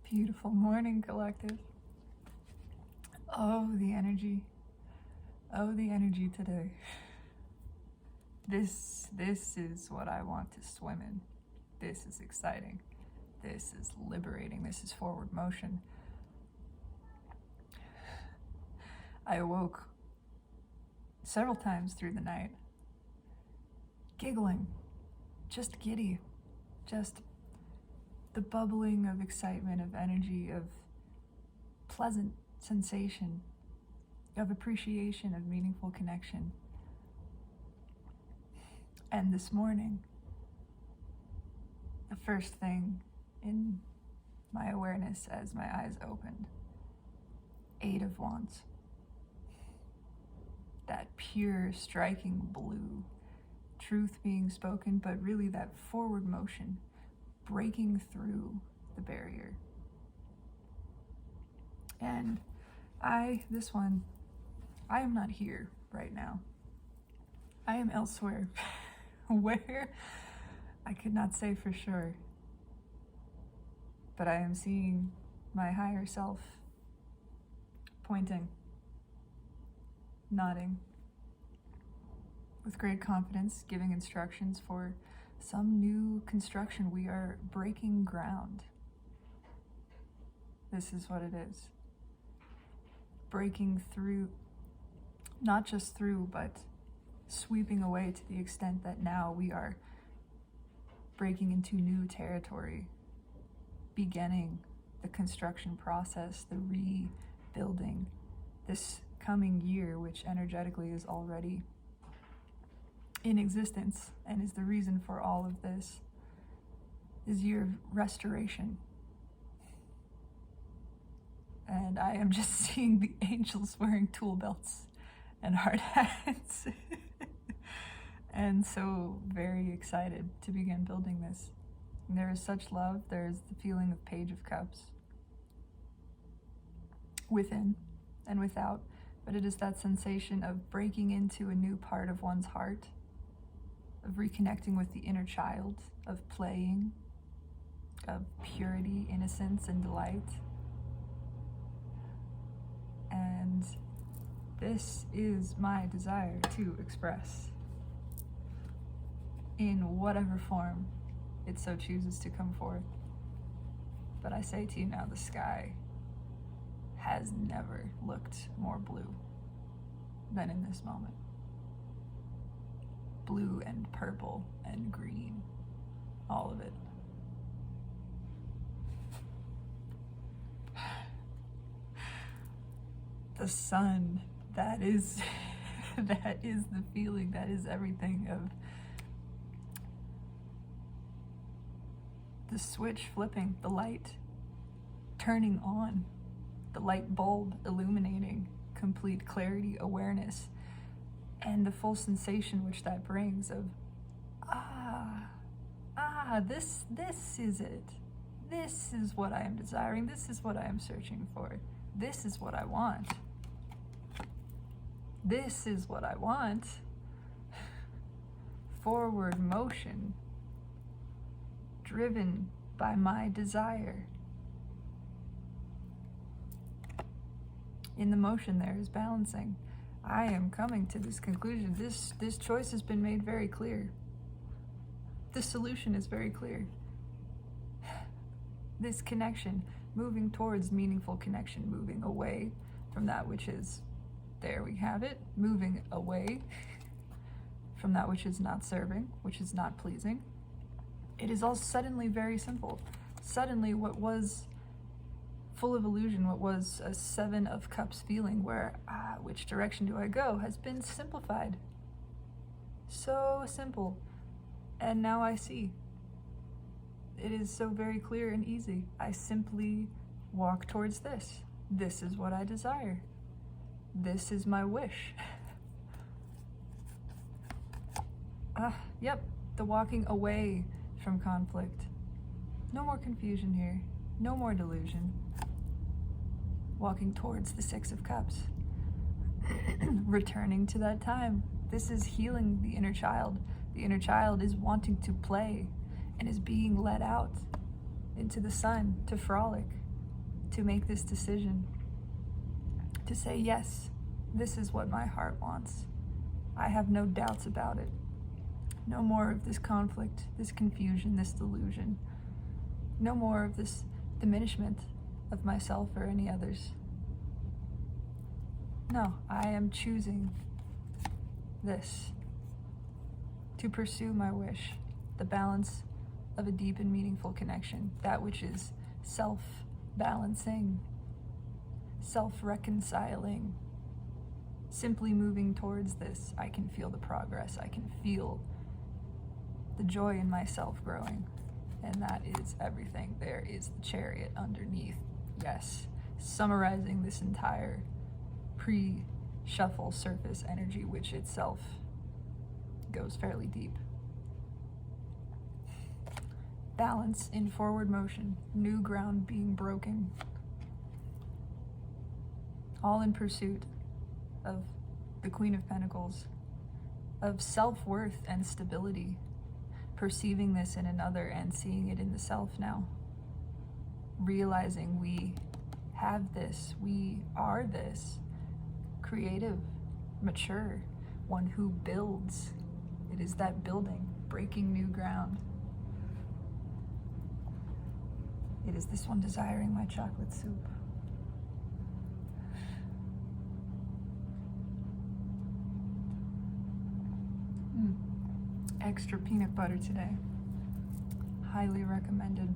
Beautiful morning, collective. Oh, the energy. Oh, the energy today. This is what I want to swim in. This is exciting. This is liberating. This is forward motion. I awoke several times through the night, giggling, just giddy, just the bubbling of excitement, of energy, of pleasant sensation, of appreciation, of meaningful connection. And this morning, the first thing in my awareness as my eyes opened, 8 of Wands. That pure, striking blue, truth being spoken, but really that forward motion, breaking through the barrier. And I am not here right now. I am elsewhere. Where? I could not say for sure. But I am seeing my higher self pointing, nodding, with great confidence, giving instructions for some new construction. We are breaking ground. This is what it is. Breaking through, not just through, but sweeping away to the extent that now we are breaking into new territory, beginning the construction process, the rebuilding. This coming year, which energetically is already in existence and is the reason for all of this, is year of restoration. And I am just seeing the angels wearing tool belts and hard hats. And so very excited to begin building this. And there is such love. There is the feeling of Page of Cups within and without, but it is that sensation of breaking into a new part of one's heart, of reconnecting with the inner child, of playing, of purity, innocence, and delight. And this is my desire to express in whatever form it so chooses to come forth. But I say to you now, the sky has never looked more blue than in this moment. Blue and purple and green, all of it. The sun, that is the feeling, that is everything of the switch flipping, the light turning on, the light bulb illuminating, complete clarity, awareness, and the full sensation which that brings of, this is it. This is what I am desiring. This is what I am searching for. This is what I want. This is what I want. Forward motion, driven by my desire. In the motion there is balancing. I am coming to this conclusion. This choice has been made very clear. The solution is very clear. This connection, moving towards meaningful connection, moving away from that which is, there we have it, moving away from that which is not serving, which is not pleasing. It is all suddenly very simple. Suddenly what was full of illusion, what was a 7 of Cups feeling where, which direction do I go, has been simplified. So simple. And now I see. It is so very clear and easy. I simply walk towards this. This is what I desire. This is my wish. Yep, the walking away from conflict. No more confusion here. No more delusion. Walking towards the 6 of Cups. Returning to that time. This is healing the inner child. The inner child is wanting to play and is being let out into the sun to frolic, to make this decision, to say, yes, this is what my heart wants. I have no doubts about it. No more of this conflict, this confusion, this delusion. No more of this diminishment of myself or any others. No, I am choosing this, to pursue my wish, the balance of a deep and meaningful connection, that which is self-balancing, self-reconciling. Simply moving towards this, I can feel the progress. I can feel the joy in myself growing. And that is everything. There is the chariot underneath. Yes, summarizing this entire pre-shuffle surface energy, which itself goes fairly deep. Balance in forward motion, new ground being broken. All in pursuit of the Queen of Pentacles, of self-worth and stability, perceiving this in another and seeing it in the self now. Realizing we have this, we are this, creative, mature, one who builds. It is that building, breaking new ground. It is this one desiring my chocolate soup. Extra peanut butter today. Highly recommended.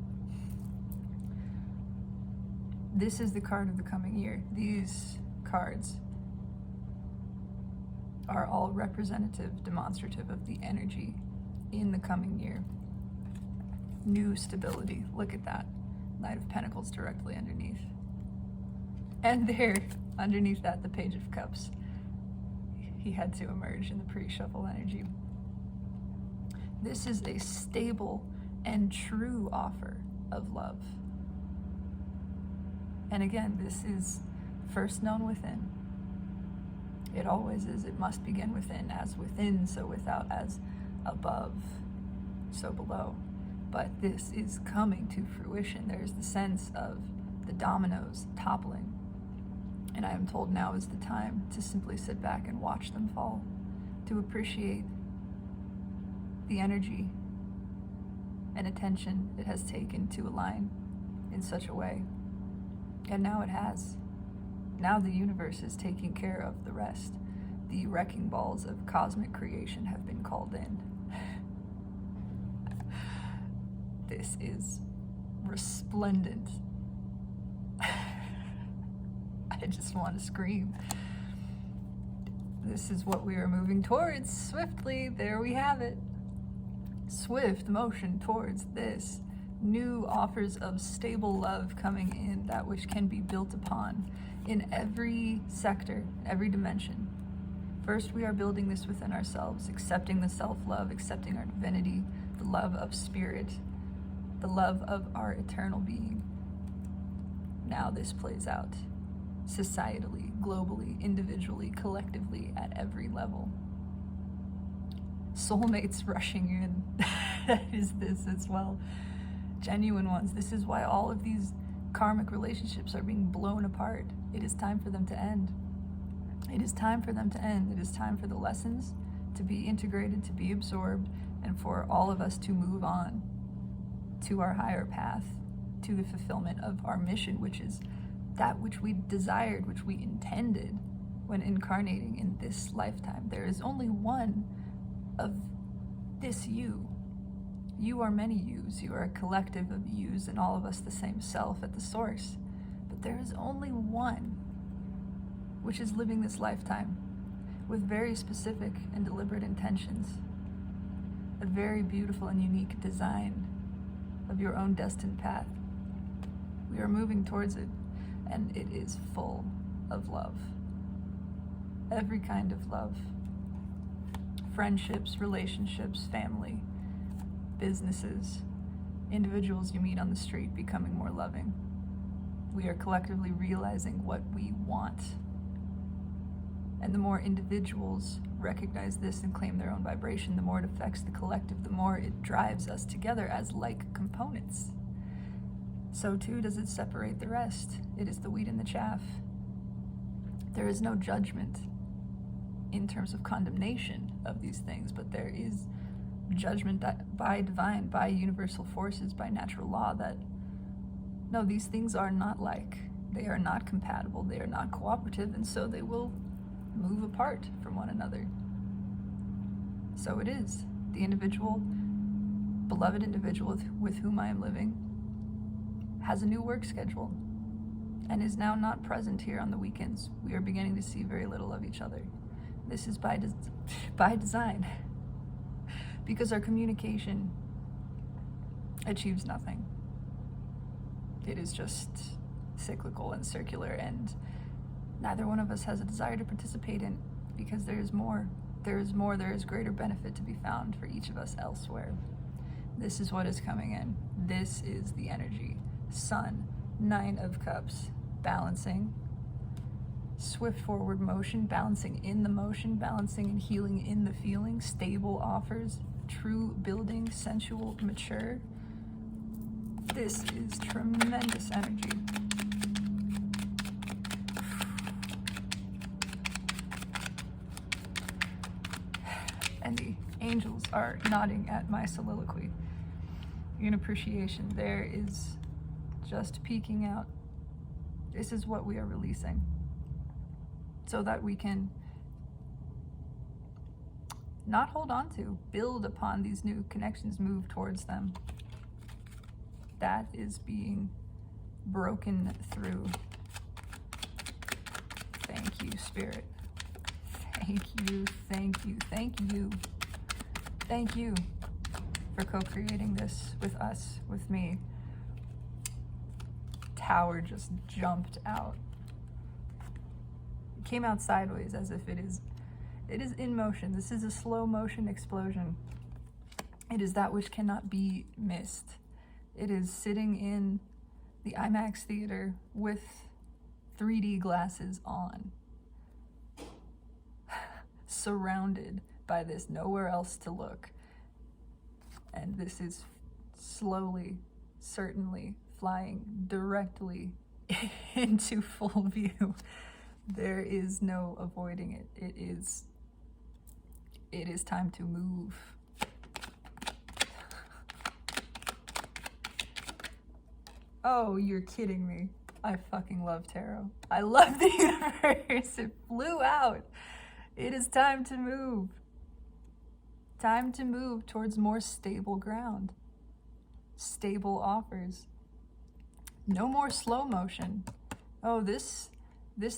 This is the card of the coming year. These cards are all representative, demonstrative of the energy in the coming year. New stability. Look at that. Knight of Pentacles directly underneath. And there, underneath that, the Page of Cups. He had to emerge in the pre-shuffle energy. This is a stable and true offer of love. And again, this is first known within. It always is. It must begin within. As within, so without. As above, so below. But this is coming to fruition. There's the sense of the dominoes toppling. And I am told now is the time to simply sit back and watch them fall, to appreciate the energy and attention it has taken to align in such a way. And now it has. Now the universe is taking care of the rest. The wrecking balls of cosmic creation have been called in. This is resplendent. I just want to scream. This is what we are moving towards swiftly. There we have it. Swift motion towards this. New offers of stable love coming in, that which can be built upon in every sector, every dimension. First, we are building this within ourselves, accepting the self-love, accepting our divinity, the love of spirit, the love of our eternal being. Now this plays out societally, globally, individually, collectively, at every level. Soulmates rushing in. That is this as well. Genuine ones. This is why all of these karmic relationships are being blown apart. It is time for them to end. It is time for them to end. It is time for the lessons to be integrated, to be absorbed, and for all of us to move on to our higher path, to the fulfillment of our mission, which is that which we desired, which we intended when incarnating in this lifetime. There is only one of this you. You are many yous. You are a collective of yous, and all of us the same self at the source. But there is only one, which is living this lifetime with very specific and deliberate intentions. A very beautiful and unique design of your own destined path. We are moving towards it, and it is full of love. Every kind of love. Friendships, relationships, family, businesses, individuals you meet on the street becoming more loving. We are collectively realizing what we want. And the more individuals recognize this and claim their own vibration, the more it affects the collective, the more it drives us together as like components. so too does it separate the rest. It is the wheat and the chaff. There is no judgment in terms of condemnation of these things, but there is judgment that by divine, by universal forces, by natural law, that no, these things are not like, they are not compatible, they are not cooperative, and so they will move apart from one another. So it is. The individual, beloved individual with whom I am living, has a new work schedule and is now not present here on the weekends. We are beginning to see very little of each other. This is by design, because our communication achieves nothing. It is just cyclical and circular, and neither one of us has a desire to participate in, because there is more. There is greater benefit to be found for each of us elsewhere. This is what is coming in. This is the energy. Sun, 9 of Cups, balancing, swift forward motion, balancing in the motion, balancing and healing in the feeling, stable offers, true building, sensual, mature. This is tremendous energy. And the angels are nodding at my soliloquy in appreciation. There is just peeking out. This is what we are releasing, so that we can not hold on to, build upon these new connections, move towards them. That is being broken through. Thank you, Spirit. Thank you, thank you, thank you. Thank you for co-creating this with us, with me. Tower just jumped out. It came out sideways as if it is in motion. This is a slow motion explosion. It is that which cannot be missed. It is sitting in the IMAX theater with 3D glasses on, surrounded by this, nowhere else to look. And this is slowly, certainly flying directly into full view. There is no avoiding it. It is time to move. Oh, you're kidding me. I fucking love tarot. I love the universe. It flew out. It is time to move. Time to move towards more stable ground. Stable offers. No more slow motion. Oh, this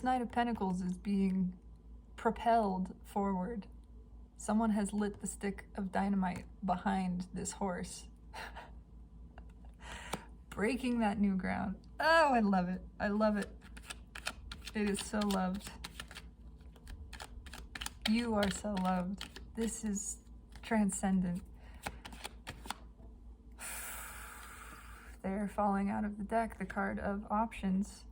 Knight of Pentacles is being propelled forward. Someone has lit the stick of dynamite behind this horse. Breaking that new ground. Oh, I love it. I love it. It is so loved. You are so loved. This is transcendent. They're falling out of the deck, the card of options.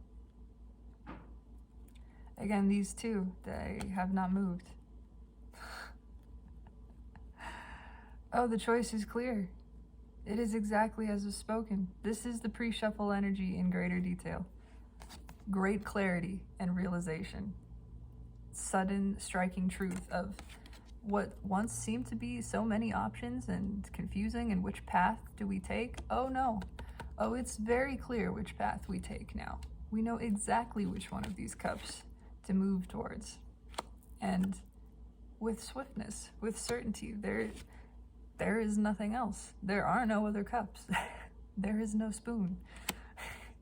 Again, these two, they have not moved. Oh, the choice is clear. It is exactly as was spoken. This is the pre-shuffle energy in greater detail. Great clarity and realization. Sudden, striking truth of what once seemed to be so many options and confusing, and which path do we take? Oh no. Oh, it's very clear which path we take now. We know exactly which one of these cups to move towards. And with swiftness, with certainty, there is nothing else. There are no other cups. There is no spoon.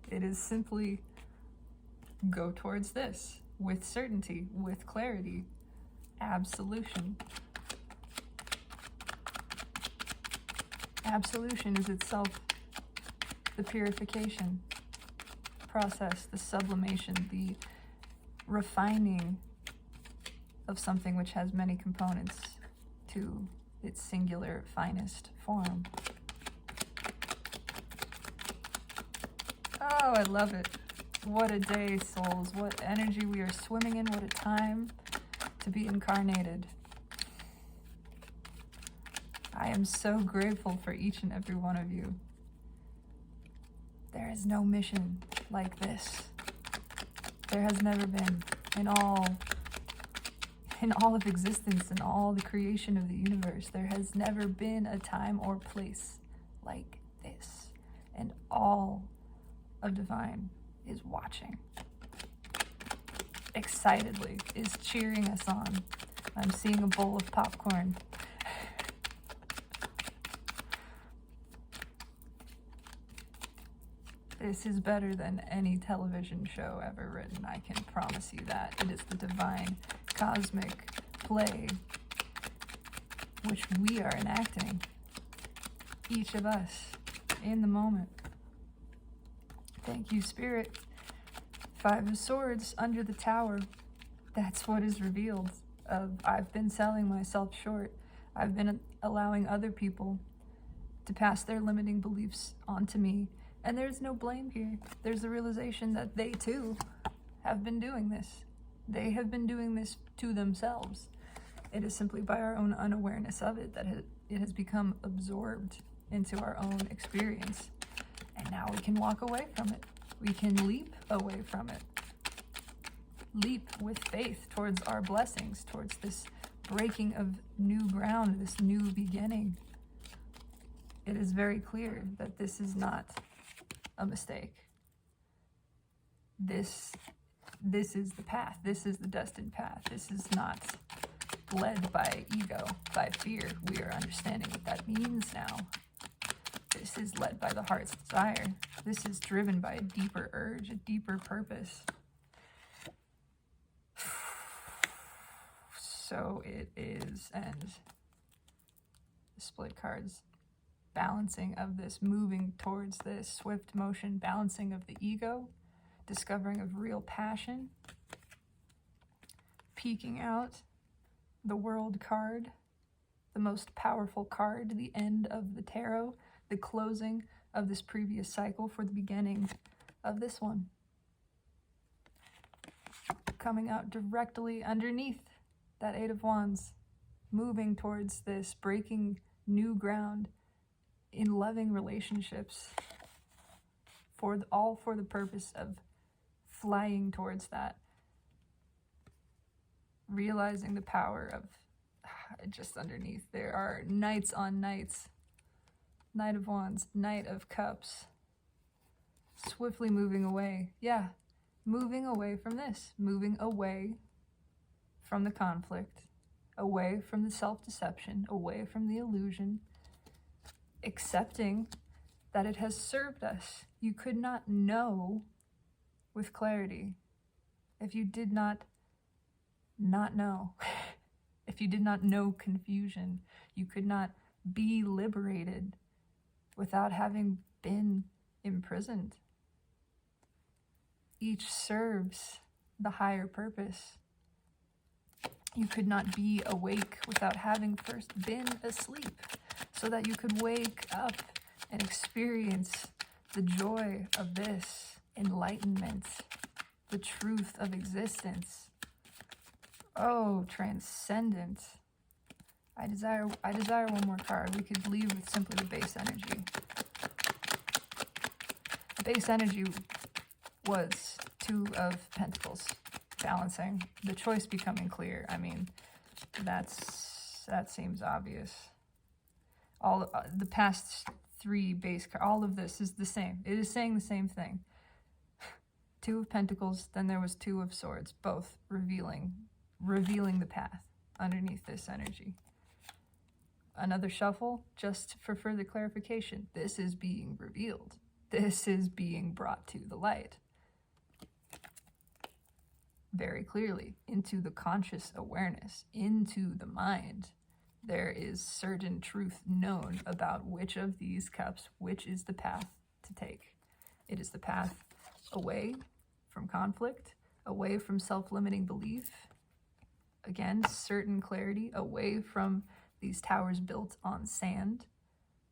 It is simply go towards this with certainty, with clarity. Absolution. Absolution is itself the purification process, the sublimation, the refining of something which has many components to its singular, finest form. Oh, I love it. What a day, souls. What energy we are swimming in. What a time to be incarnated. I am so grateful for each and every one of you. There is no mission like this. There has never been in all of existence, in all the creation of the universe. There has never been a time or place like this. And all of divine is watching. Excitedly is cheering us on. I'm seeing a bowl of popcorn. This is better than any television show ever written. I can promise you that. It is the divine cosmic play which we are enacting, each of us, in the moment. Thank you, Spirit. 5 of Swords under the tower. That's what is revealed. I've been selling myself short. I've been allowing other people to pass their limiting beliefs onto me. And there's no blame here. There's the realization that they too have been doing this. They have been doing this to themselves. It is simply by our own unawareness of it that it has become absorbed into our own experience. And now we can walk away from it. We can leap away from it. Leap with faith towards our blessings, towards this breaking of new ground, this new beginning. It is very clear that this is not a mistake. This is the path. This is the destined path. This is not led by ego, by fear. We are understanding what that means now. This is led by the heart's desire. This is driven by a deeper urge, a deeper purpose. So it is, and the split cards, balancing of this, moving towards this swift motion, balancing of the ego, discovering of real passion, peeking out, the World card, the most powerful card, the end of the tarot, the closing of this previous cycle for the beginning of this one. Coming out directly underneath that 8 of Wands, moving towards this, breaking new ground in loving relationships, all for the purpose of flying towards that, realizing the power of, just underneath, there are knights on knights, Knight of Wands, Knight of Cups, swiftly moving away. Yeah, moving away from this, moving away from the conflict, away from the self-deception, away from the illusion, accepting that it has served us. You could not know with clarity if you did not know. If you did not know confusion, you could not be liberated without having been imprisoned. Each serves the higher purpose. You could not be awake without having first been asleep, so that you could wake up and experience the joy of this enlightenment, the truth of existence. Oh, transcendent. I desire one more card. We could leave with simply the base energy. The base energy was 2 of Pentacles, balancing, the choice becoming clear. I mean, that seems obvious. All the past 3 base cards, all of this is the same. It is saying the same thing. 2 of Pentacles, then there was 2 of Swords, both revealing the path underneath this energy. Another shuffle, just for further clarification. This is being revealed. This is being brought to the light. Very clearly, into the conscious awareness, into the mind. There is certain truth known about which of these cups, which is the path to take. It is the path away from conflict, away from self-limiting belief. Again, certain clarity, away from these towers built on sand,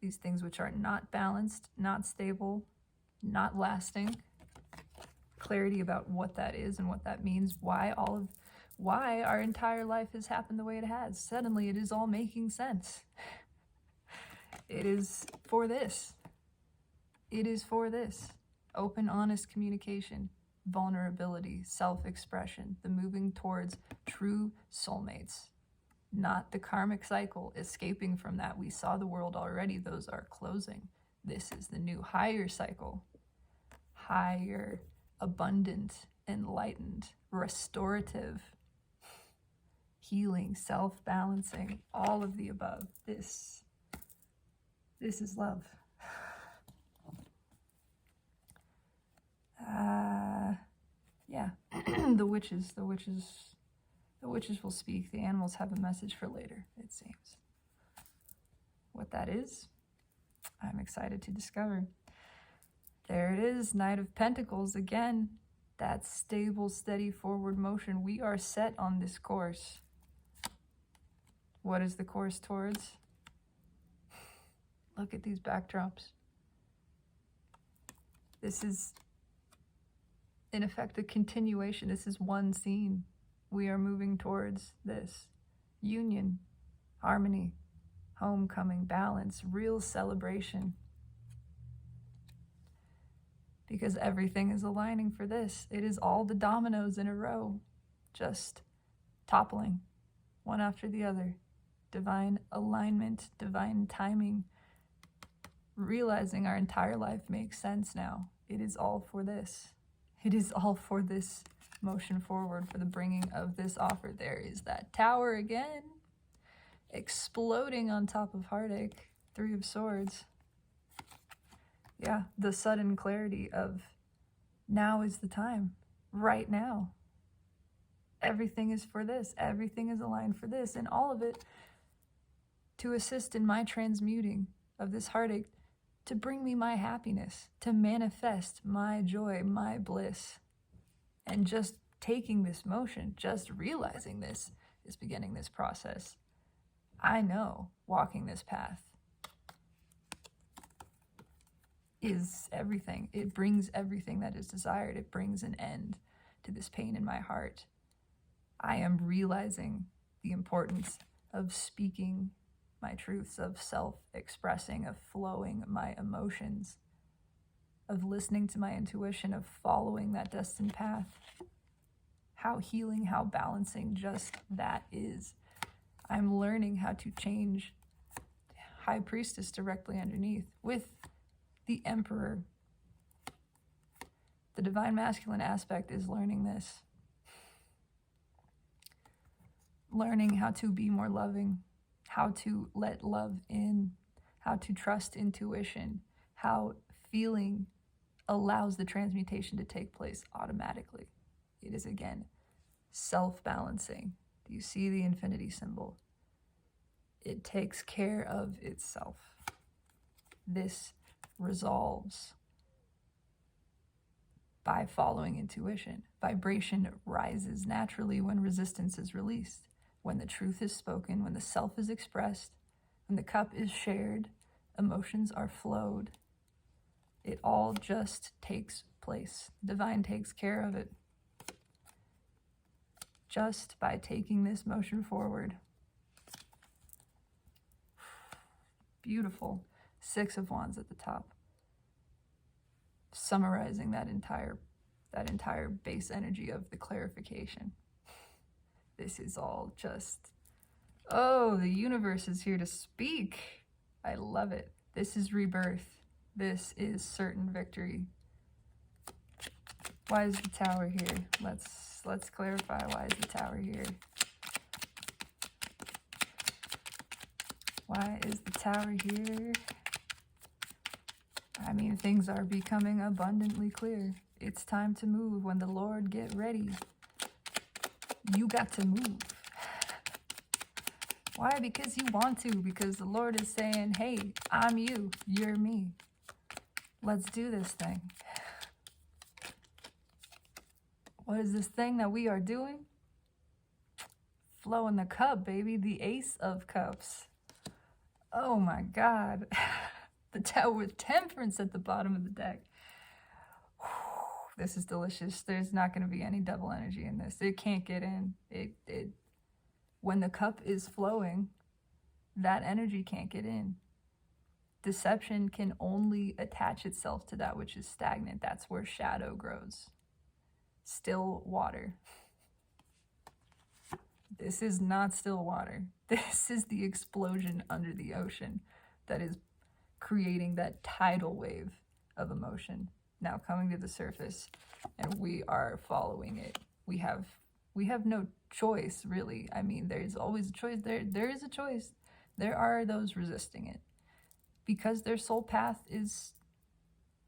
these things which are not balanced, not stable, not lasting. Clarity about what that is and what that means, why our entire life has happened the way it has. Suddenly it is all making sense. It is for this. It is for this. open, honest communication, vulnerability, self-expression, the moving towards true soulmates, not the karmic cycle, escaping from that. We saw the world already. Those are closing. This is the new higher cycle, higher, abundant, enlightened, restorative, healing, self-balancing, all of the above. This is love. Yeah, the witches will speak. The animals have a message for later, it seems. What that is, I'm excited to discover. There it is, Knight of Pentacles again. That stable, steady forward motion. We are set on this course. What is the course towards? Look at these backdrops. This is, in effect, a continuation. This is one scene. We are moving towards this. Union, harmony, homecoming, balance, real celebration. Because everything is aligning for this. It is all the dominoes in a row, just toppling, one after the other. Divine alignment, divine timing. Realizing our entire life makes sense now. It is all for this. It is all for this motion forward, for the bringing of this offer. There is that tower again, exploding on top of heartache. 3 of Swords. Yeah, the sudden clarity of now is the time, right now. Everything is for this. Everything is aligned for this. And all of it to assist in my transmuting of this heartache, to bring me my happiness, to manifest my joy, my bliss. And just taking this motion, just realizing this is beginning this process. I know walking this path is everything. It brings everything that is desired. It brings an end to this pain in my heart. I am realizing the importance of speaking my truths, of self-expressing, of flowing my emotions, of listening to my intuition, of following that destined path. How healing, how balancing just that is. I'm learning how to change High Priestess directly underneath with the Emperor. The divine masculine aspect is learning this. Learning how to be more loving, how to let love in, how to trust intuition, how feeling allows the transmutation to take place automatically. It is, again, self-balancing. Do you see the infinity symbol? It takes care of itself. This resolves by following intuition. Vibration rises naturally when resistance is released, when the truth is spoken, when the self is expressed, when the cup is shared, emotions are flowed. It all just takes place. Divine takes care of it. Just by taking this motion forward. Beautiful. 6 of Wands at the top. Summarizing that entire base energy of the clarification. This is all just, oh, the universe is here to speak. I love it. This is rebirth. This is certain victory. Why is the Tower here? Let's clarify, why is the Tower here? Why is the Tower here? I mean, things are becoming abundantly clear. It's time to move. When the Lord get ready, you got to move. Why? Because you want to. Because the Lord is saying, hey, I'm you, you're me. Let's do this thing. What is this thing that we are doing? Flowing the cup, baby. The Ace of Cups. Oh my God. The Tower with Temperance at the bottom of the deck. This is delicious. There's not going to be any double energy in this. It can't get in. When the cup is flowing, that energy can't get in. Deception can only attach itself to that which is stagnant. That's where shadow grows. Still water. This is not still water. This is the explosion under the ocean that is creating that tidal wave of emotion now coming to the surface, and we are following it. We have no choice, really. I mean, there's always a choice. There is a choice. There are those resisting it because their soul path is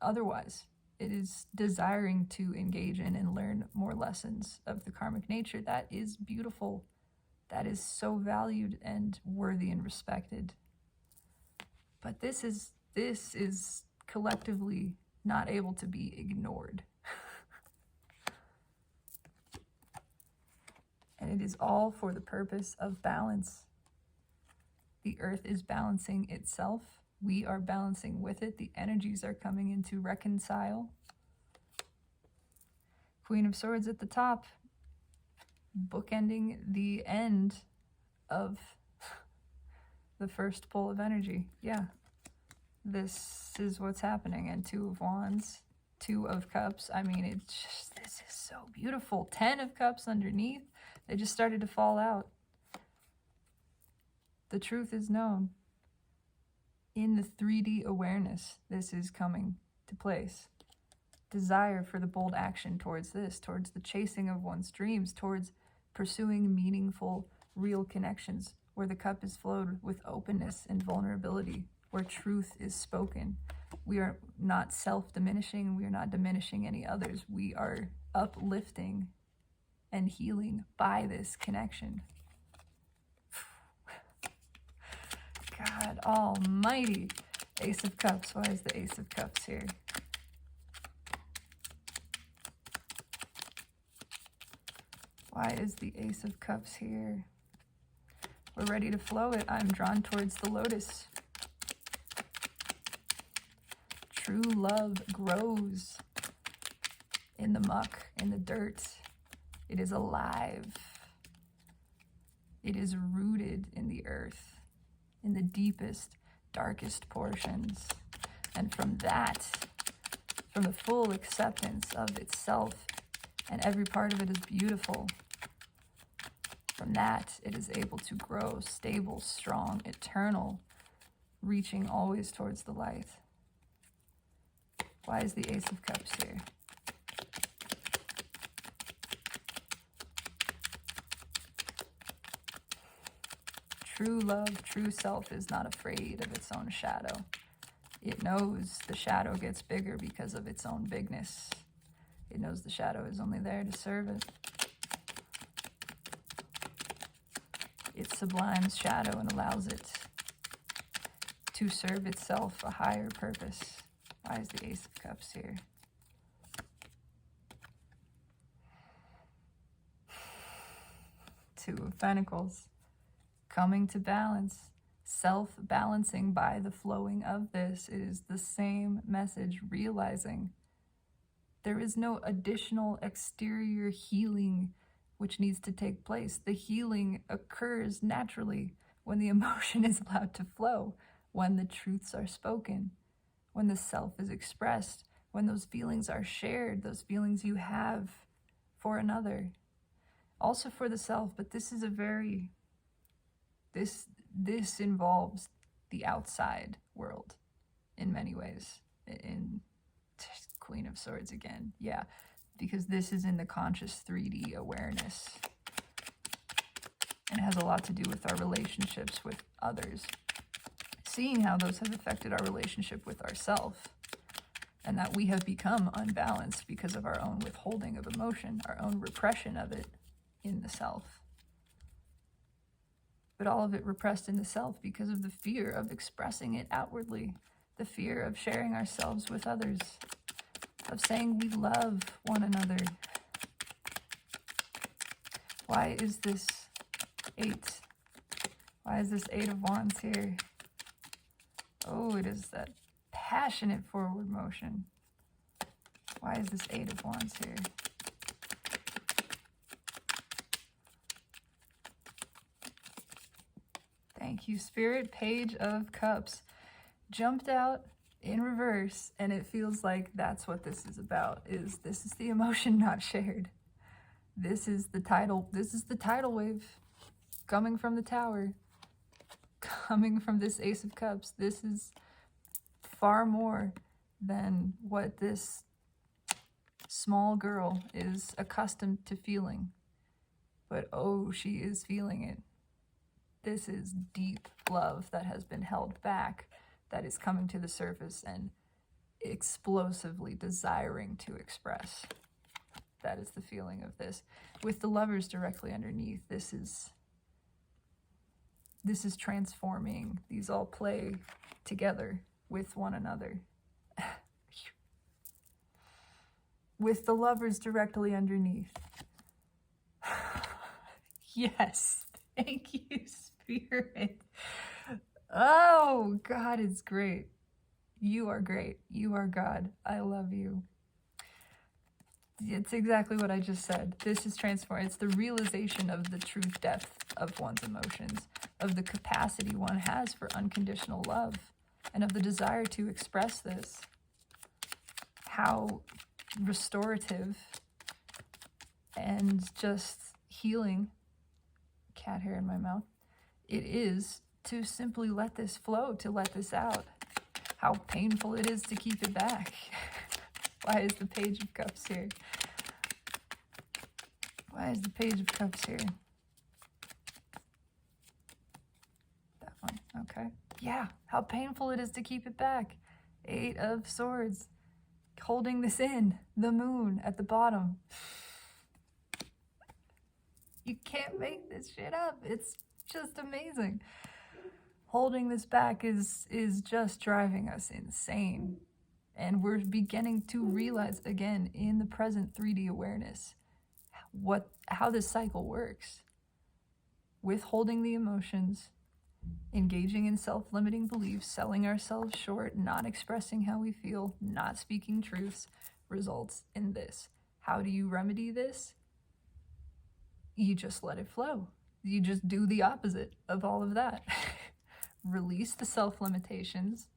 otherwise. It is desiring to engage in and learn more lessons of the karmic nature. That is beautiful. That is so valued and worthy and respected. But this is collectively not able to be ignored. And it is all for the purpose of balance. The earth is balancing itself. We are balancing with it. The energies are coming in to reconcile. Queen of Swords at the top, bookending the end of the first pole of energy. Yeah, this is what's happening. And Two of Wands, Two of Cups. I mean, it's just, this is so beautiful. 10 of Cups underneath. They just started to fall out. The truth is known. In the 3D awareness, this is coming to place. Desire for the bold action towards this, towards the chasing of one's dreams, towards pursuing meaningful, real connections, where the cup is flowed with openness and vulnerability, where truth is spoken. We are not self-diminishing. We are not diminishing any others. We are uplifting and healing by this connection. God almighty. Ace of Cups. Why is the Ace of Cups here? Why is the Ace of Cups here? We're ready to flow it. I'm drawn towards the lotus. True love grows in the muck, in the dirt. It is alive. It is rooted in the earth, in the deepest, darkest portions. And from that, from the full acceptance of itself, and every part of it is beautiful, from that, it is able to grow stable, strong, eternal, reaching always towards the light. Why is the Ace of Cups here? True love, true self is not afraid of its own shadow. It knows the shadow gets bigger because of its own bigness. It knows the shadow is only there to serve it. It sublimes shadow and allows it to serve itself a higher purpose. Why is the Ace of Cups here? Two of Pentacles. Coming to balance, self-balancing by the flowing of this. It is the same message, realizing there is no additional exterior healing which needs to take place. The healing occurs naturally when the emotion is allowed to flow, when the truths are spoken, when the self is expressed, when those feelings are shared, those feelings you have for another, also for the self. But this is a very... This involves the outside world in many ways. In Queen of Swords again. Yeah, because this is in the conscious 3D awareness. And it has a lot to do with our relationships with others. Seeing how those have affected our relationship with ourselves. And that we have become unbalanced because of our own withholding of emotion, our own repression of it in the self. But all of it repressed in the self because of the fear of expressing it outwardly, the fear of sharing ourselves with others, of saying we love one another. Why is this 8? Why is this 8 of Wands here? Oh, it is that passionate forward motion. Why is this 8 of Wands here? Thank you, Spirit. Page of Cups. jumped out in reverse, and it feels like that's what this is about. This is the emotion not shared. This is the tidal wave coming from the tower, coming from this Ace of Cups. This is far more than what this small girl is accustomed to feeling. But oh, she is feeling it. This is deep love that has been held back, that is coming to the surface and explosively desiring to express. That is the feeling of this. With the Lovers directly underneath, this is transforming. These all play together with one another. With the Lovers directly underneath. Yes, thank you, Spirit. Oh, God is great. You are great. You are God. I love you. It's exactly what I just said. This is transform. It's the realization of the true depth of one's emotions, of the capacity one has for unconditional love, and of the desire to express this. How restorative and just healing, cat hair in my mouth, it is to simply let this flow, to let this out. How painful it is to keep it back. Why is the Page of Cups here? Why is the Page of Cups here? That one, okay. Yeah, how painful it is to keep it back. 8 of Swords. Holding this in. The Moon at the bottom. You can't make this shit up. It's just amazing. Holding this back is just driving us insane. And we're beginning to realize, again, in the present 3D awareness, how this cycle works. Withholding the emotions, engaging in self-limiting beliefs, selling ourselves short, not expressing how we feel, not speaking truths, results in this. How do you remedy this? You just let it flow. You just do the opposite of all of that. Release the self-limitations,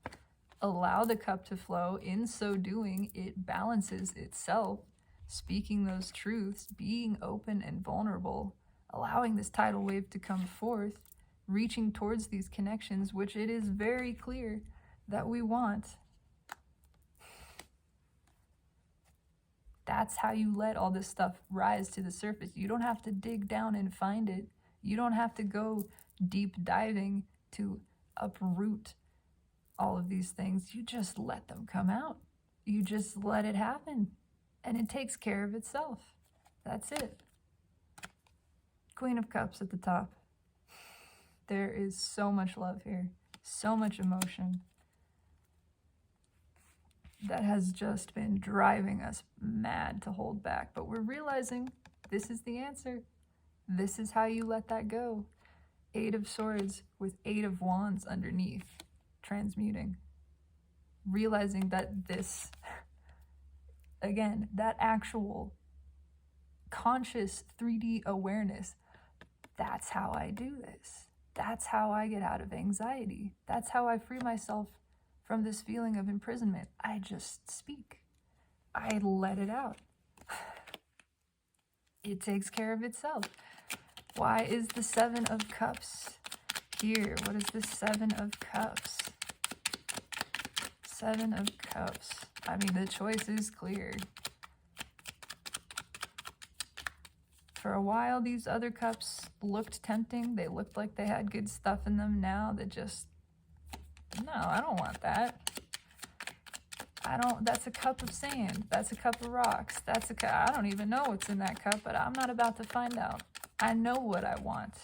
allow the cup to flow. In so doing, it balances itself, speaking those truths, being open and vulnerable, allowing this tidal wave to come forth, reaching towards these connections, which it is very clear that we want. That's how you let all this stuff rise to the surface. You don't have to dig down and find it. You don't have to go deep diving to uproot all of these things. You just let them come out. You just let it happen. And it takes care of itself. That's it. Queen of Cups at the top. There is so much love here. So much emotion. That has just been driving us mad to hold back. But we're realizing this is the answer. This is how you let that go. 8 of Swords with 8 of Wands underneath. Transmuting. Realizing that this, again, that actual conscious 3D awareness, that's how I do this. That's how I get out of anxiety. That's how I free myself from this feeling of imprisonment. I just speak. I let it out. It takes care of itself. Why is the 7 of Cups here? What is the 7 of Cups? 7 of Cups. I mean, the choice is clear. For a while, these other cups looked tempting. They looked like they had good stuff in them. Now they just, no, I don't want that. That's a cup of sand. That's a cup of rocks. I don't even know what's in that cup, but I'm not about to find out. I know what I want.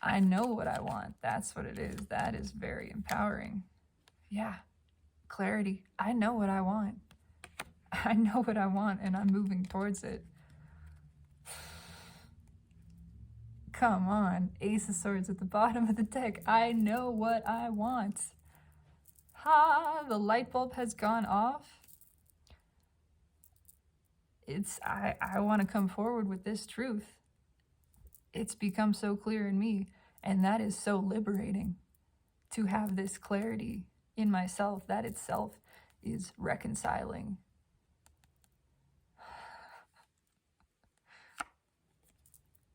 I know what I want. That's what it is. That is very empowering. Yeah. Clarity. I know what I want. I know what I want, and I'm moving towards it. Come on. Ace of Swords at the bottom of the deck. I know what I want. Ha! The light bulb has gone off. I want to come forward with this truth. It's become so clear in me, and that is so liberating to have this clarity. in myself, that itself is reconciling.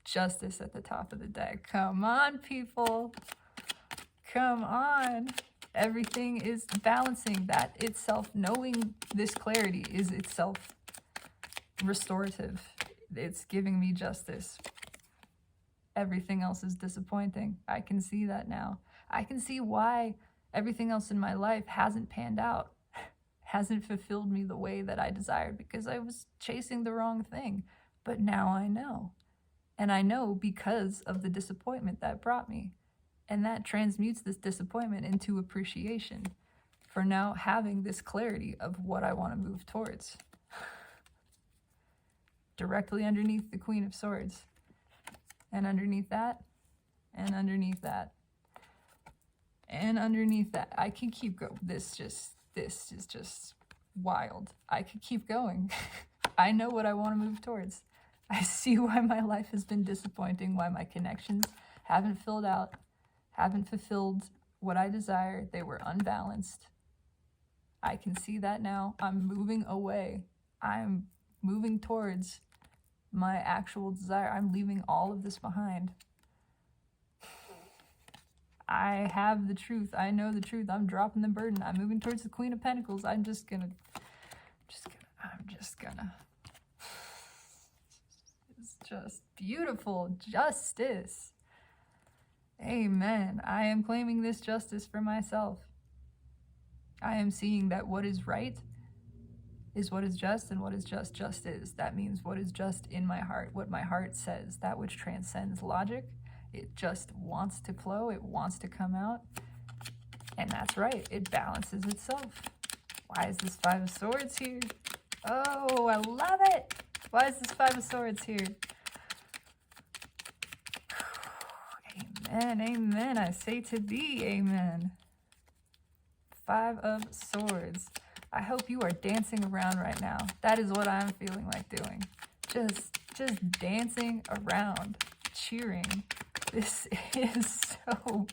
Justice at the top of the deck. Come on, people. Come on. Everything is balancing. That itself, knowing this clarity is itself restorative. It's giving me justice. Everything else is disappointing. I can see that now. I can see why everything else in my life hasn't panned out, hasn't fulfilled me the way that I desired, because I was chasing the wrong thing. But now I know. And I know because of the disappointment that brought me. And that transmutes this disappointment into appreciation for now having this clarity of what I want to move towards. Directly underneath the Queen of Swords. And underneath that. And underneath that. And underneath that. I can keep going. This is just wild. I could keep going. I know what I want to move towards. I see why my life has been disappointing, why my connections haven't filled out, haven't fulfilled what I desire. They were unbalanced. I can see that now. I'm moving away. I'm moving towards my actual desire. I'm leaving all of this behind. I have the truth. I know the truth. I'm dropping the burden. I'm moving towards the Queen of Pentacles. I'm just gonna. It's just beautiful justice. Amen. I am claiming this justice for myself. I am seeing that what is right is what is just, and what is just is. That means what is just in my heart, what my heart says, that which transcends logic. It just wants to flow, it wants to come out, and that's right, it balances itself. Why is this Five of Swords here? Oh, I love it! Why is this Five of Swords here? Amen, amen, I say to thee, amen. Five of Swords. I hope you are dancing around right now. That is what I'm feeling like doing. Just dancing around, cheering. This is so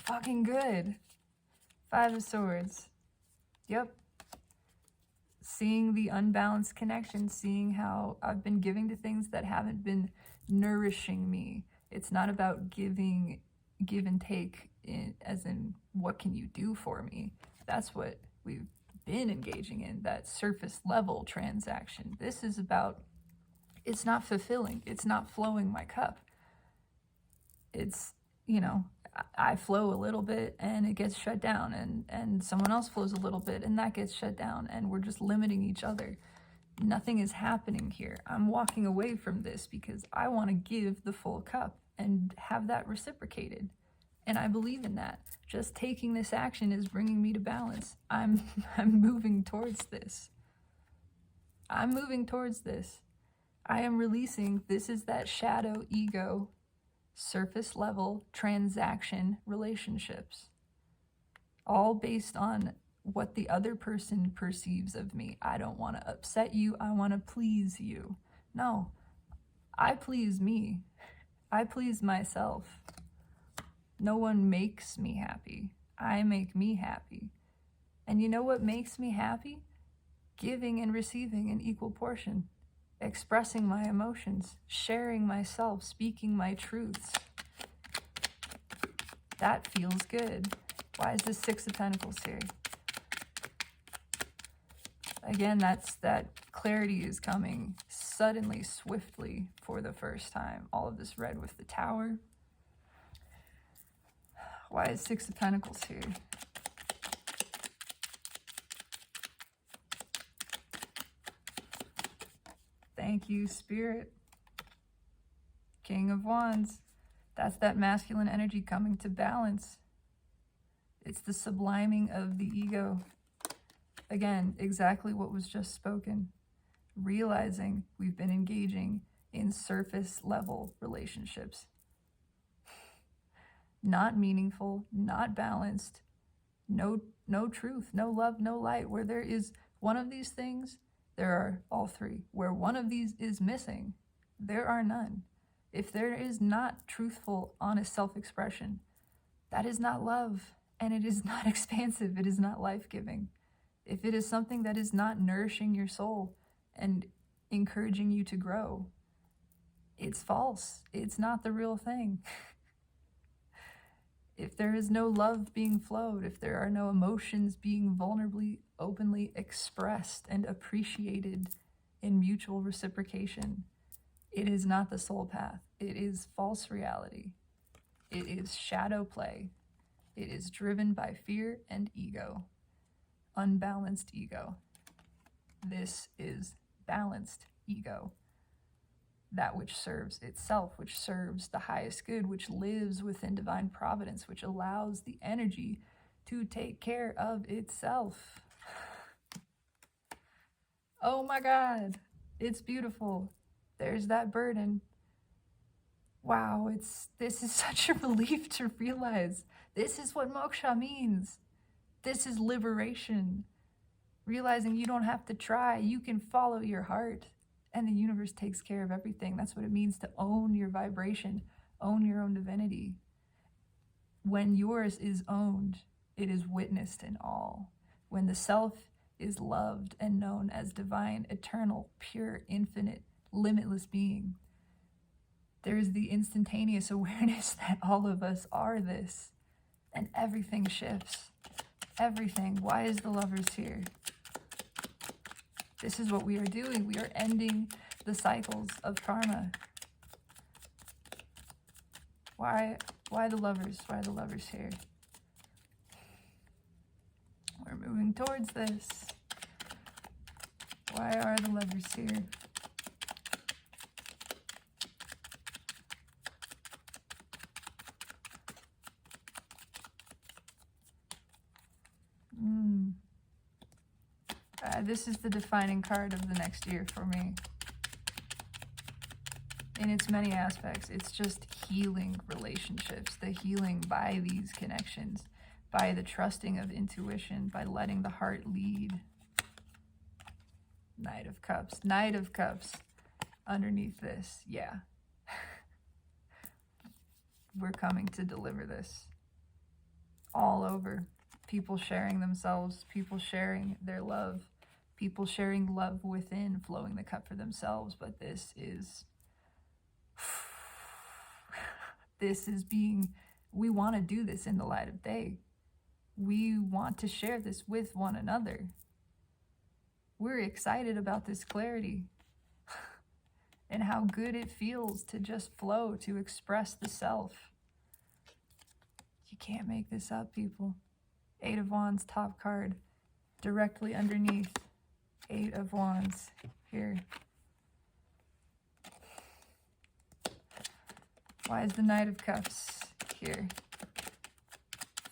fucking good. Five of Swords. Yep. Seeing the unbalanced connection, seeing how I've been giving to things that haven't been nourishing me. It's not about give and take, as in what can you do for me. That's what we've been engaging in, that surface level transaction. This is about, it's not fulfilling, it's not flowing my cup. It's, I flow a little bit and it gets shut down, and someone else flows a little bit and that gets shut down, and we're just limiting each other. Nothing is happening here. I'm walking away from this because I want to give the full cup and have that reciprocated. And I believe in that. Just taking this action is bringing me to balance. I'm moving towards this. I'm moving towards this. I am releasing. This is that shadow ego, surface level transaction relationships. All based on what the other person perceives of me. I don't want to upset you. I want to please you. No, I please me. I please myself. No one makes me happy. I make me happy. And you know what makes me happy? Giving and receiving in equal portion. Expressing my emotions. Sharing myself. Speaking my truths. That feels good. Why is this Six of Pentacles here? Again, that clarity is coming suddenly, swiftly, for the first time. All of this red with the Tower. Why is Six of Pentacles here? Thank you, Spirit. King of Wands. That's that masculine energy coming to balance. It's the subliming of the ego. Again, exactly what was just spoken. Realizing we've been engaging in surface level relationships. Not meaningful, not balanced, no truth, no love, no light. Where there is one of these things, there are all three. Where one of these is missing, there are none. If there is not truthful, honest self-expression, that is not love. and it is not expansive, it is not life-giving. If it is something that is not nourishing your soul and encouraging you to grow, it's false. It's not the real thing. If there is no love being flowed, if there are no emotions being vulnerably, openly expressed and appreciated in mutual reciprocation, it is not the soul path. It is false reality. It is shadow play. It is driven by fear and ego, unbalanced ego. This is balanced ego, that which serves itself, which serves the highest good, which lives within divine providence, which allows the energy to take care of itself. Oh my God, it's beautiful. There's that burden. Wow, this is such a relief to realize. This is what moksha means. This is liberation. Realizing you don't have to try, you can follow your heart, and the universe takes care of everything. That's what it means to own your vibration, own your own divinity. When yours is owned, it is witnessed in all. When the self is loved and known as divine, eternal, pure, infinite, limitless being, there is the instantaneous awareness that all of us are this, and everything shifts. Everything. Why is the Lovers here? This is what we are doing. We are ending the cycles of karma. Why the Lovers? Why are the Lovers here? We're moving towards this. Why are the Lovers here? This is the defining card of the next year for me. In its many aspects, it's just healing relationships, the healing by these connections, by the trusting of intuition, by letting the heart lead. Knight of Cups. Knight of Cups underneath this. Yeah. We're coming to deliver this. All over. People sharing themselves, people sharing their love, people sharing love within, flowing the cup for themselves. But this is being, we want to do this in the light of day. We want to share this with one another. We're excited about this clarity and how good it feels to just flow, to express the self. You can't make this up, people. 8 of Wands, top card, directly underneath 8 of Wands here. Why is the Knight of Cups here?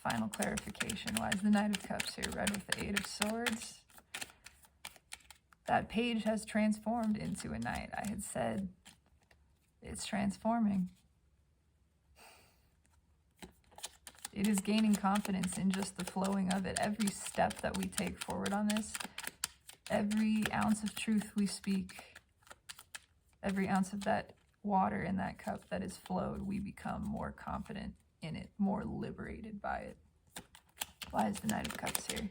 Final clarification. Why is the Knight of Cups here? Red with the 8 of Swords. That page has transformed into a knight. I had said it's transforming. It is gaining confidence in just the flowing of it. Every step that we take forward on this, every ounce of truth we speak, every ounce of that water in that cup that is flowed, we become more confident in it, more liberated by it. Why is the Knight of Cups here?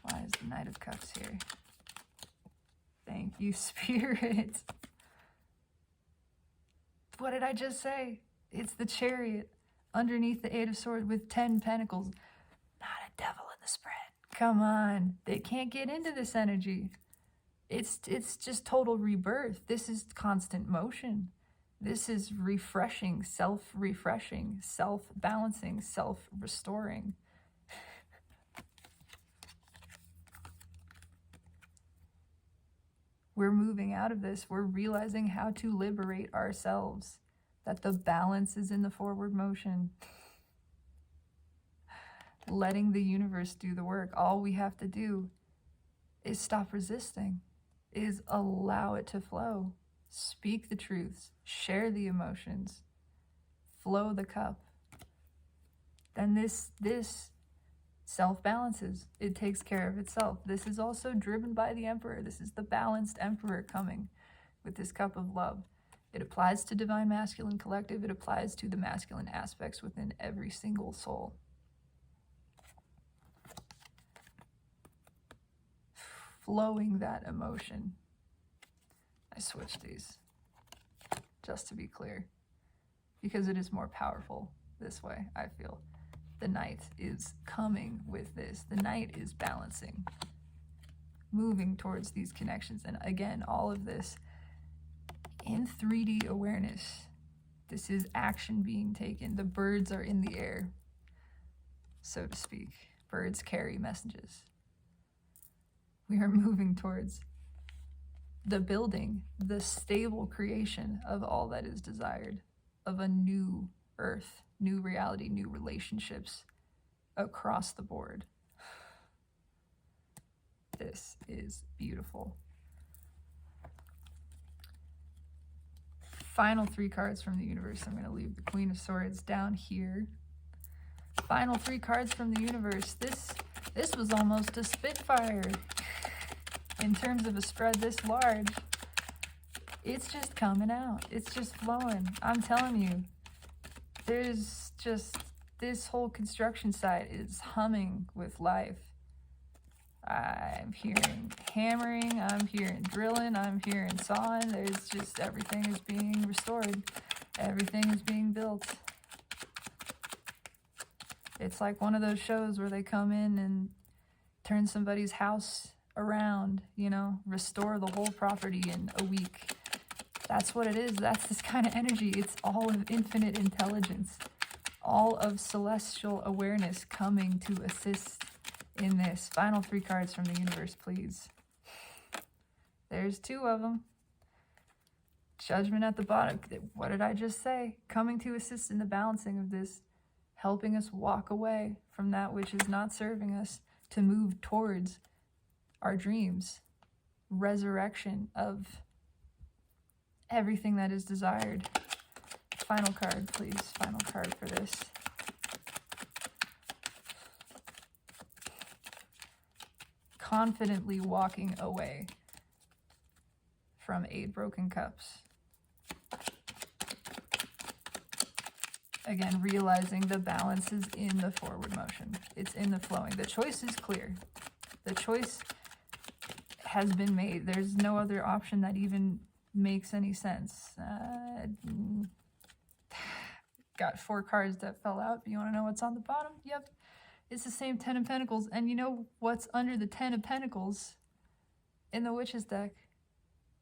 Why is the Knight of Cups here? Thank you, Spirit. What did I just say? It's the Chariot underneath the 8 of Swords with 10 pentacles. Not a devil in the spread. Come on. They can't get into this energy. It's just total rebirth. This is constant motion. This is refreshing, self-refreshing, self-balancing, self-restoring. We're moving out of this. We're realizing how to liberate ourselves, that the balance is in the forward motion. Letting the universe do the work. All we have to do is stop resisting, is allow it to flow. Speak the truths, share the emotions, flow the cup. Then this self-balances. It takes care of itself. This is also driven by the Emperor. This is the balanced Emperor coming with this cup of love. It applies to divine masculine collective. It applies to the masculine aspects within every single soul. Flowing that emotion. I switched these, just to be clear, because it is more powerful this way, I feel. The Knight is coming with this. The Knight is balancing, moving towards these connections. And again, all of this in 3D awareness. This is action being taken. The birds are in the air, so to speak. Birds carry messages. We are moving towards the building, the stable creation of all that is desired, of a new earth, new reality, new relationships across the board. This is beautiful. Final 3 cards from the universe. I'm going to leave the Queen of Swords down here. Final 3 cards from the universe. This was almost a Spitfire. In terms of a spread this large, it's just coming out. It's just flowing. I'm telling you, there's just, this whole construction site is humming with life. I'm hearing hammering, I'm hearing drilling, I'm hearing sawing. There's just, everything is being restored. Everything is being built. It's like one of those shows where they come in and turn somebody's house around, you know, restore the whole property in a week. That's what it is. That's this kind of energy. It's all of infinite intelligence, all of celestial awareness coming to assist in this. Final 3 cards from the universe, please. There's 2 of them. Judgment at the bottom. What did I just say? Coming to assist in the balancing of this, helping us walk away from that which is not serving us to move towards our dreams, resurrection of everything that is desired. Final card, please. Final card for this. Confidently walking away from 8 broken cups. Again, realizing the balance is in the forward motion. It's in the flowing. The choice is clear. The choice has been made. There's no other option that even makes any sense. Got 4 cards that fell out. You want to know what's on the bottom? Yep. It's the same 10 of Pentacles. And you know what's under the 10 of Pentacles in the Witch's deck?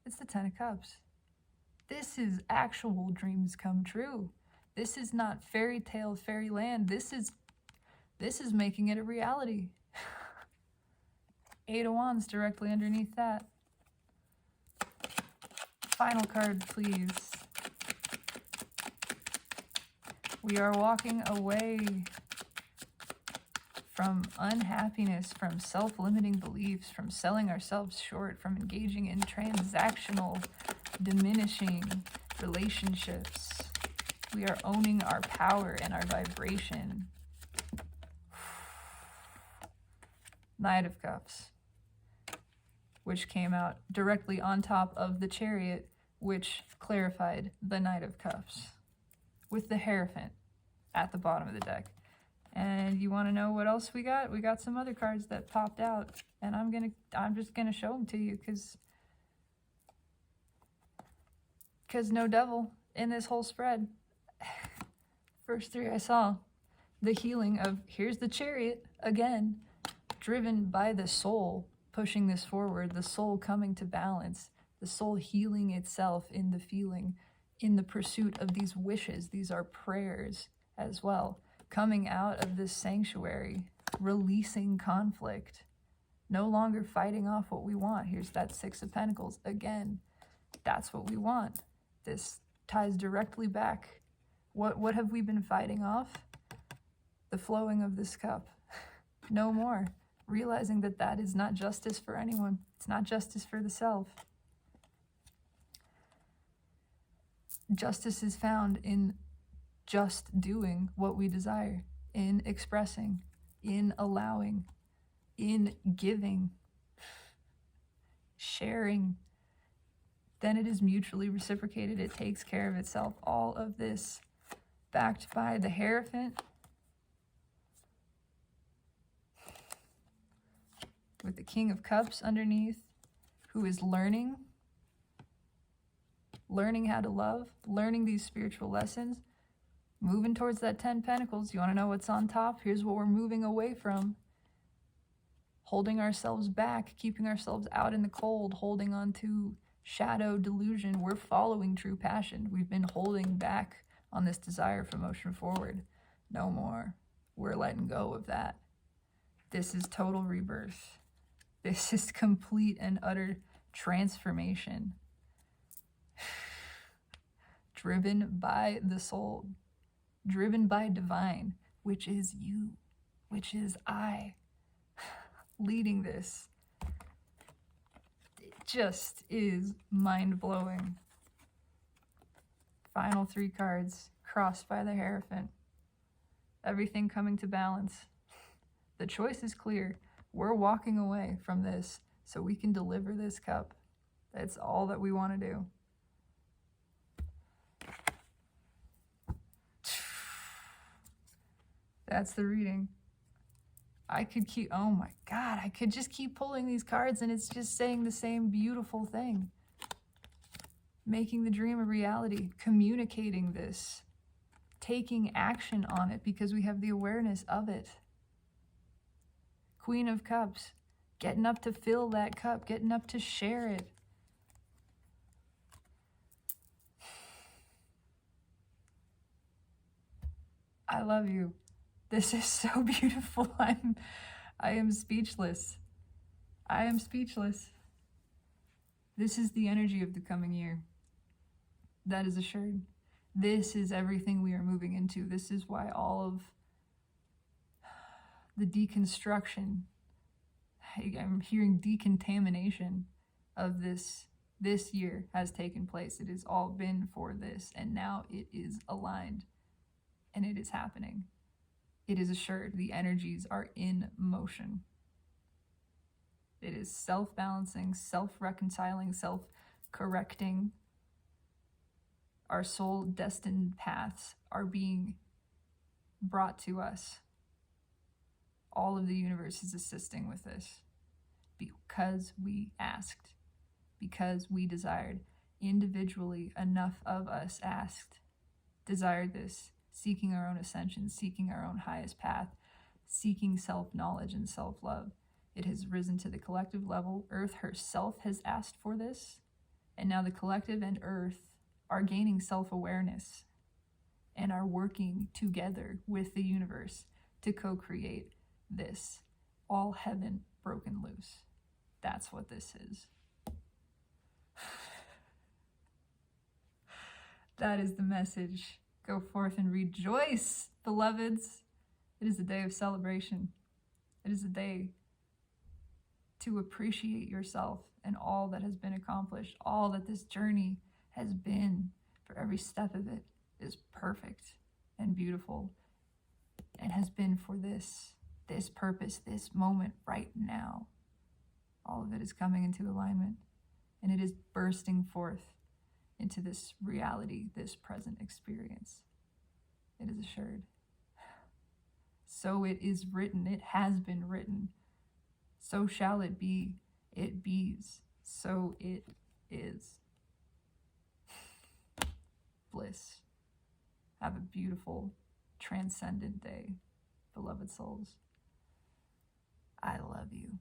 It's the 10 of Cups. This is actual dreams come true. This is not fairy tale, fairyland. This is making it a reality. 8 of Wands directly underneath that. Final card, please. We are walking away from unhappiness, from self-limiting beliefs, from selling ourselves short, from engaging in transactional, diminishing relationships. We are owning our power and our vibration. Knight of Cups, which came out directly on top of the Chariot, which clarified the Knight of Cups, with the Hierophant at the bottom of the deck. And you want to know what else we got? We got some other cards that popped out, and I'm just gonna show them to you because no devil in this whole spread. First 3 I saw, the healing of, here's the Chariot again, driven by the soul pushing this forward, the soul coming to balance, the soul healing itself in the feeling, in the pursuit of these wishes. These are prayers as well. Coming out of this sanctuary, releasing conflict, no longer fighting off what we want. Here's that 6 of Pentacles. Again, that's what we want. This ties directly back. What have we been fighting off? The flowing of this cup. No more. Realizing that that is not justice for anyone. It's not justice for the self. Justice is found in just doing what we desire, in expressing, in allowing, in giving, sharing, then it is mutually reciprocated. It takes care of itself. All of this backed by the Hierophant, with the King of Cups underneath, who is learning how to love, learning these spiritual lessons, moving towards that 10 Pentacles. You want to know what's on top? Here's what we're moving away from. Holding ourselves back, keeping ourselves out in the cold, holding on to shadow delusion. We're following true passion. We've been holding back on this desire for motion forward. No more. We're letting go of that. This is total rebirth. This is complete and utter transformation. Driven by the soul, driven by divine, which is you, which is I, leading this. It just is mind-blowing. Final 3 cards, crossed by the Hierophant. Everything coming to balance. The choice is clear. We're walking away from this so we can deliver this cup. That's all that we want to do. That's the reading. I could keep, oh my God, I could just keep pulling these cards and it's just saying the same beautiful thing. Making the dream a reality, communicating this, taking action on it because we have the awareness of it. Queen of Cups, getting up to fill that cup, getting up to share it. I love you. This is so beautiful. I am speechless. I am speechless. This is the energy of the coming year. That is assured. This is everything we are moving into. This is why all of the deconstruction, I'm hearing decontamination of this year has taken place. It has all been for this, and now it is aligned, and it is happening. It is assured. The energies are in motion. It is self-balancing, self-reconciling, self-correcting. Our soul-destined paths are being brought to us. All of the universe is assisting with this because we asked, because we desired. Individually, enough of us asked, desired this, seeking our own ascension, seeking our own highest path, seeking self-knowledge and self-love. It has risen to the collective level. Earth herself has asked for this, and now the collective and Earth are gaining self-awareness and are working together with the universe to co-create this. All heaven broken loose. That's what this is. That is the message. Go forth and rejoice, beloveds. It is a day of celebration. It is a day to appreciate yourself and all that has been accomplished, all that this journey has been. For every step of it is perfect and beautiful and has been for this purpose, this moment right now. All of it is coming into alignment, and it is bursting forth into this reality, this present experience. It is assured. So it is written, it has been written. So shall it be, it bees, so it is. Bliss. Have a beautiful, transcendent day, beloved souls. I love you.